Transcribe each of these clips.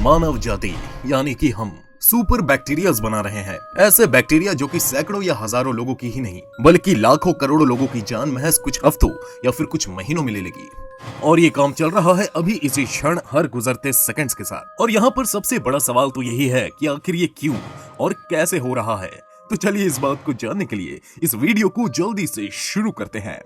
मानव जाति यानी कि हम सुपर बैक्टीरियाज बना रहे हैं। ऐसे बैक्टीरिया जो कि सैकड़ों या हजारों लोगों की ही नहीं बल्कि लाखों करोड़ों लोगों की जान महज कुछ हफ्तों या फिर कुछ महीनों में ले लेगी। और ये काम चल रहा है अभी इसी क्षण हर गुजरते सेकंड्स के साथ। और यहाँ पर सबसे बड़ा सवाल तो यही है कि आखिर ये क्यों और कैसे हो रहा है। तो चलिए इस बात को जानने के लिए इस वीडियो को जल्दी से शुरू करते हैं।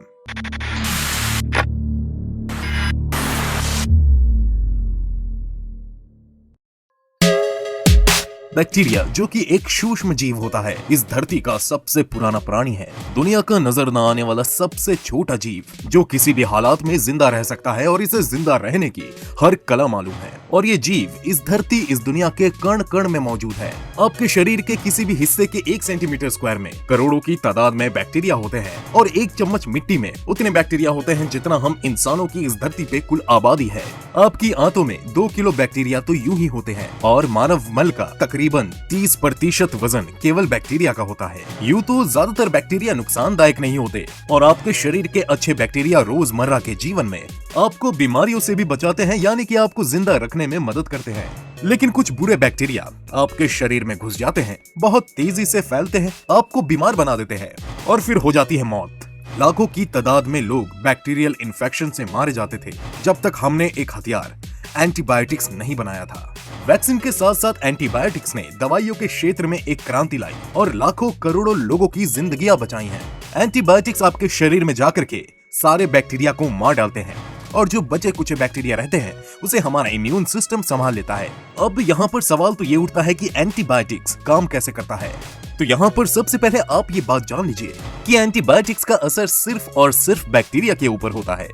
बैक्टीरिया जो कि एक सूक्ष्म जीव होता है, इस धरती का सबसे पुराना प्राणी है, दुनिया का नजर न आने वाला सबसे छोटा जीव जो किसी भी हालात में जिंदा रह सकता है और इसे जिंदा रहने की हर कला मालूम है। और ये जीव इस धरती इस दुनिया के कण कण में मौजूद है। आपके शरीर के किसी भी हिस्से के 1 सेंटीमीटर स्क्वायर में करोड़ों की तादाद में बैक्टीरिया होते हैं और 1 चम्मच मिट्टी में उतने बैक्टीरिया होते हैं जितना हम इंसानों की इस धरती पे कुल आबादी है। आपकी आंतों में 2 किलो बैक्टीरिया तो यूं ही होते हैं और मानव मल का तकरीबन 30% वजन केवल बैक्टीरिया का होता है। यूं तो ज्यादातर बैक्टीरिया नुकसानदायक नहीं होते और आपके शरीर के अच्छे बैक्टीरिया रोजमर्रा के जीवन में आपको बीमारियों से भी बचाते हैं, यानी कि आपको जिंदा रखने में मदद करते हैं। लेकिन कुछ बुरे बैक्टीरिया आपके शरीर में घुस जाते हैं, बहुत तेजी से फैलते हैं, आपको बीमार बना देते हैं और फिर हो जाती है मौत। लाखों की तादाद में लोग बैक्टीरियल इन्फेक्शन से मारे जाते थे जब तक हमने एक हथियार एंटीबायोटिक्स नहीं बनाया था। वैक्सीन के साथ साथ एंटीबायोटिक्स ने दवाइयों के क्षेत्र में एक क्रांति लाई और लाखों करोड़ों लोगों की जिंदगियां बचाई हैं। एंटीबायोटिक्स आपके शरीर में जाकर के सारे बैक्टीरिया को मार डालते हैं और जो बचे कुछ बैक्टीरिया रहते हैं उसे हमारा इम्यून सिस्टम संभाल लेता है। अब यहाँ पर सवाल तो ये उठता है कि एंटीबायोटिक्स काम कैसे करता है। तो यहाँ पर सबसे पहले आप ये बात जान लीजिए कि एंटीबायोटिक्स का असर सिर्फ और सिर्फ बैक्टीरिया के ऊपर होता है।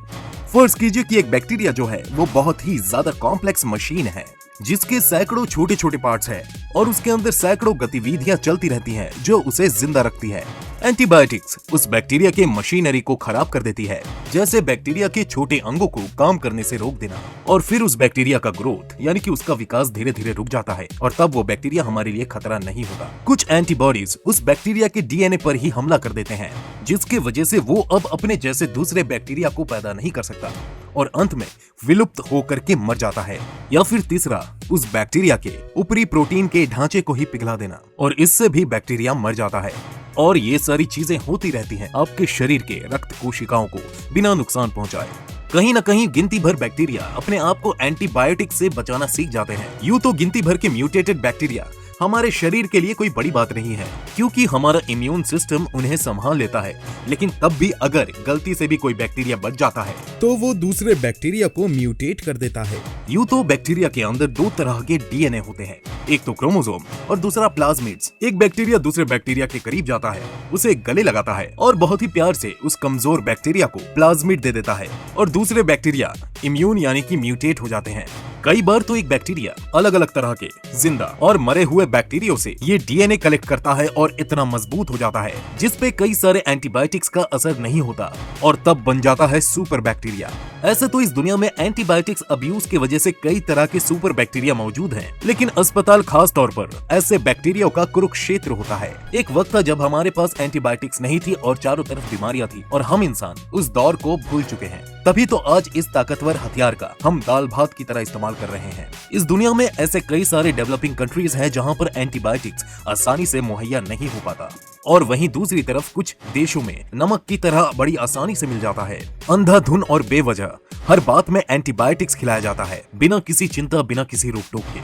फर्ज कीजिए कि एक बैक्टीरिया जो है वो बहुत ही ज्यादा कॉम्प्लेक्स मशीन है जिसके सैकड़ों छोटे छोटे पार्ट्स हैं और उसके अंदर सैकड़ों गतिविधियां चलती रहती हैं जो उसे जिंदा रखती है। एंटीबायोटिक्स उस बैक्टीरिया के मशीनरी को खराब कर देती है, जैसे बैक्टीरिया के छोटे अंगों को काम करने से रोक देना, और फिर उस बैक्टीरिया का ग्रोथ यानी कि उसका विकास धीरे धीरे रुक जाता है और तब वो बैक्टीरिया हमारे लिए खतरा नहीं होता। कुछ एंटीबॉडीज उस बैक्टीरिया के डीएनए पर ही हमला कर देते हैं जिसकी वजह से वो अब अपने जैसे दूसरे बैक्टीरिया को पैदा नहीं कर सकता और अंत में विलुप्त होकर के मर जाता है। या फिर तीसरा, उस बैक्टीरिया के ऊपरी प्रोटीन के ढांचे को ही पिघला देना और इससे भी बैक्टीरिया मर जाता है। और ये सारी चीजें होती रहती हैं आपके शरीर के रक्त कोशिकाओं को बिना नुकसान पहुंचाए। कहीं न कहीं गिनती भर बैक्टीरिया अपने आप को एंटीबायोटिक से बचाना सीख जाते हैं। यूं तो गिनती भर के म्यूटेटेड बैक्टीरिया हमारे शरीर के लिए कोई बड़ी बात नहीं है क्योंकि हमारा इम्यून सिस्टम उन्हें संभाल लेता है, लेकिन तब भी अगर गलती से भी कोई बैक्टीरिया बच जाता है तो वो दूसरे बैक्टीरिया को म्यूटेट कर देता है। यूं तो बैक्टीरिया के अंदर 2 तरह के डीएनए होते हैं, एक तो क्रोमोसोम और दूसरा प्लाज्मिड्स। एक बैक्टीरिया दूसरे बैक्टीरिया के करीब जाता है, उसे गले लगाता है और बहुत ही प्यार से उस कमजोर बैक्टीरिया को प्लाज्मिड दे देता है और दूसरे बैक्टीरिया इम्यून यानी कि म्यूटेट हो जाते हैं। कई बार तो एक बैक्टीरिया अलग अलग तरह के जिंदा और मरे हुए बैक्टीरिया से ये डीएनए कलेक्ट करता है और इतना मजबूत हो जाता है जिसपे कई सारे एंटीबायोटिक्स का असर नहीं होता और तब बन जाता है सुपर बैक्टीरिया। ऐसे तो इस दुनिया में एंटीबायोटिक्स अब्यूज की वजह से कई तरह के सुपर बैक्टीरिया मौजूद हैं, लेकिन अस्पताल खास तौर पर ऐसे बैक्टीरिया का कुरुक्षेत्र होता है। एक वक्त था जब हमारे पास एंटीबायोटिक्स नहीं थी और चारों तरफ बीमारियां थी और हम इंसान उस दौर को भूल चुके हैं। तभी तो आज इस ताकतवर हथियार का हम दाल भात की तरह इस्तेमाल कर रहे हैं। इस दुनिया में ऐसे कई सारे डेवलपिंग कंट्रीज हैं जहां पर एंटीबायोटिक्स आसानी से मुहैया नहीं हो पाता और वहीं दूसरी तरफ कुछ देशों में नमक की तरह बड़ी आसानी से मिल जाता है। अंधाधुन और बेवजह हर बात में एंटीबायोटिक्स खिलाया जाता है बिना किसी चिंता बिना किसी रोक टोक के,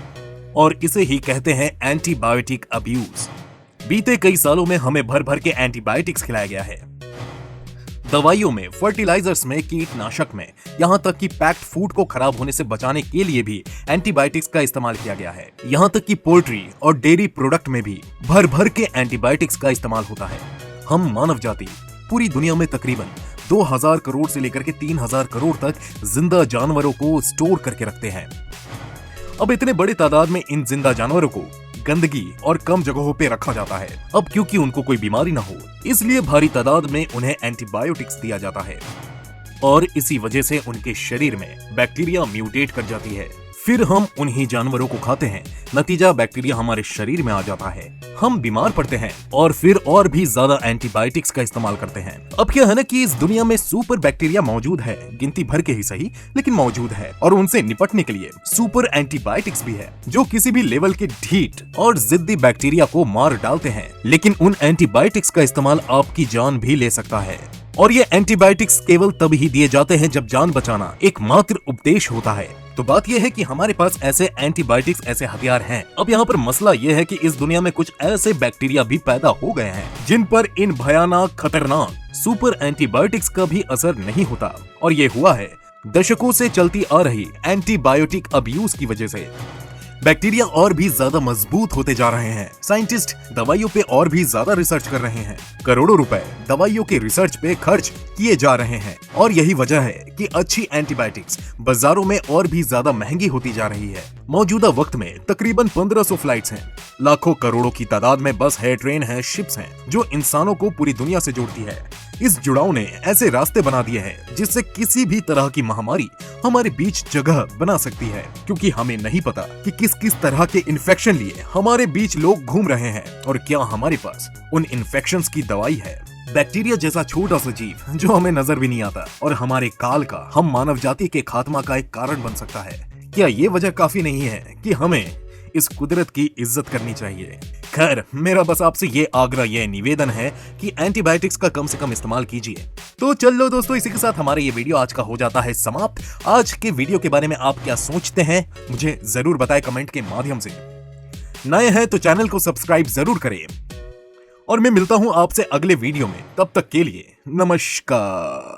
और इसे ही कहते हैं एंटीबायोटिक अब्यूज। बीते कई सालों में हमें भर भर के एंटीबायोटिक्स खिलाया गया है। दवाइयों में, फर्टिलाइजर्स में, कीटनाशक में, यहाँ तक कि पैक्ड फूड को खराब होने से बचाने के लिए भी एंटीबायोटिक्स का इस्तेमाल किया गया है। यहाँ तक कि पोल्ट्री और डेयरी प्रोडक्ट में भी भर भर के एंटीबायोटिक्स का इस्तेमाल होता है। हम मानव जाति पूरी दुनिया में तकरीबन 2000 करोड़ से लेकर के 3000 करोड़ तक जिंदा जानवरों को स्टोर करके रखते हैं। अब इतने बड़े तादाद में इन जिंदा जानवरों को गंदगी और कम जगहों पे रखा जाता है। अब क्योंकि उनको कोई बीमारी ना हो इसलिए भारी तादाद में उन्हें एंटीबायोटिक्स दिया जाता है और इसी वजह से उनके शरीर में बैक्टीरिया म्यूटेट कर जाती है। फिर हम उन्हीं जानवरों को खाते हैं, नतीजा बैक्टीरिया हमारे शरीर में आ जाता है, हम बीमार पड़ते हैं और फिर और भी ज्यादा एंटीबायोटिक्स का इस्तेमाल करते हैं। अब क्या है ना कि इस दुनिया में सुपर बैक्टीरिया मौजूद है, गिनती भर के ही सही लेकिन मौजूद है, और उनसे निपटने के लिए सुपर एंटीबायोटिक्स भी है जो किसी भी लेवल के ढीठ और जिद्दी बैक्टीरिया को मार डालते हैं। लेकिन उन एंटीबायोटिक्स का इस्तेमाल आपकी जान भी ले सकता है, और ये एंटीबायोटिक्स केवल तब ही दिए जाते हैं जब जान बचाना एकमात्र उपदेश होता है। तो बात यह है कि हमारे पास ऐसे एंटीबायोटिक्स, ऐसे हथियार हैं। अब यहाँ पर मसला यह है कि इस दुनिया में कुछ ऐसे बैक्टीरिया भी पैदा हो गए हैं जिन पर इन भयानक खतरनाक सुपर एंटीबायोटिक्स का भी असर नहीं होता, और ये हुआ है दशकों से चलती आ रही एंटीबायोटिक अब्यूज की वजह से। बैक्टीरिया और भी ज्यादा मजबूत होते जा रहे हैं, साइंटिस्ट दवाइयों पे और भी ज्यादा रिसर्च कर रहे हैं, करोड़ों रुपए दवाइयों के रिसर्च पे खर्च किए जा रहे हैं, और यही वजह है कि अच्छी एंटीबायोटिक्स बाजारों में और भी ज्यादा महंगी होती जा रही है। मौजूदा वक्त में तकरीबन 1500 फ्लाइट्स हैं, लाखों करोड़ों की तादाद में बस है, ट्रेन है, शिप्स हैं जो इंसानों को पूरी दुनिया से जोड़ती है। इस जुड़ाव ने ऐसे रास्ते बना दिए हैं जिससे किसी भी तरह की महामारी हमारे बीच जगह बना सकती है, क्योंकि हमें नहीं पता कि किस किस तरह के इन्फेक्शन लिए हमारे बीच लोग घूम रहे हैं और क्या हमारे पास उन इन्फेक्शंस की दवाई है। बैक्टीरिया जैसा छोटा सा जीव जो हमें नजर भी नहीं आता और हमारे काल का, हम मानव जाति के खात्मा का एक कारण बन सकता है। क्या ये वजह काफी नहीं है कि हमें इस कुदरत की इज्जत करनी चाहिए? खैर, मेरा बस आपसे ये आग्रह, ये निवेदन है कि एंटीबायोटिक्स का कम से कम इस्तेमाल कीजिए। तो चलो दोस्तों, इसी के साथ हमारा ये वीडियो आज का हो जाता है समाप्त। आज के वीडियो के बारे में आप क्या सोचते हैं मुझे जरूर बताएं कमेंट के माध्यम से। नए हैं तो चैनल को सब्सक्राइब जरूर करें, और मैं मिलता हूं आपसे अगले वीडियो में। तब तक के लिए नमस्कार।